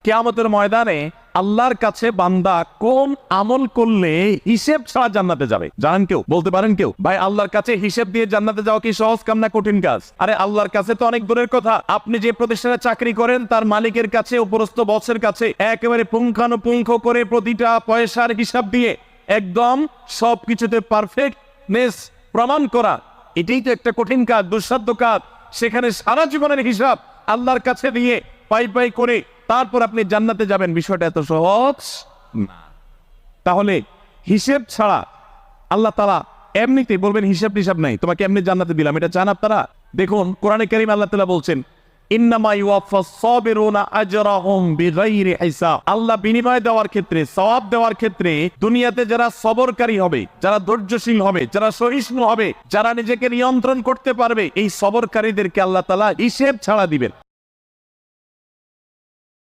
কিয়ামতের ময়দানে আল্লাহর কাছে বান্দা কোন আমল করলে হিসেব ছাড়া জান্নাতে যাবে? জানেন কেউ? বলতে পারেন কেউ? ভাই, আল্লাহর কাছে হিসেব দিয়ে জান্নাতে যাওয়া কি সহজ কাম না কঠিন কাজ? আরে আল্লাহর কাছে তো অনেক দূরের কথা। আপনি যে প্রতিষ্ঠানে চাকরি করেন তার মালিকের কাছে, উপরস্থ বসের কাছে একেবারে পুঙ্খানুপুঙ্খ করে প্রতিটা পয়সার হিসাব দিয়ে একদম সবকিছুতে পারফেক্টনেস প্রমাণ করা, এটাই তো একটা কঠিন কাজ, দুঃসাধ্য কাজ। সেখানে সারা জীবনের হিসাব আল্লাহর কাছে দিয়ে পাই পাই করে তারপর আপনি জান্নাতে যাবেন, বিষয়টা এত সহজ না। তাহলে হিসেব ছাড়া আল্লাহ তাআলা এমনিতেই বলবেন হিসাব টিসাব নাই, তোমাকে এমনি জান্নাতে দিলাম, এটা চান আপনারা? দেখুন কোরআনে কারীম আল্লাহ তাআলা বলছেন, ইন্নামা ইউওয়াফাস সাবিরুনা আজরাহুম বিগাইরি হিসাব। আল্লাহ বিনিময় দেওয়ার ক্ষেত্রে, সওয়াব দেওয়ার ক্ষেত্রে দুনিয়াতে যারা সবরকারী হবে, যারা ধৈর্যশীল হবে, যারা সহিষ্ণু হবে, যারা নিজেকে নিয়ন্ত্রণ করতে পারবে, এই সবরকারীদেরকে আল্লাহ তাআলা হিসেব ছাড়া দিবেন।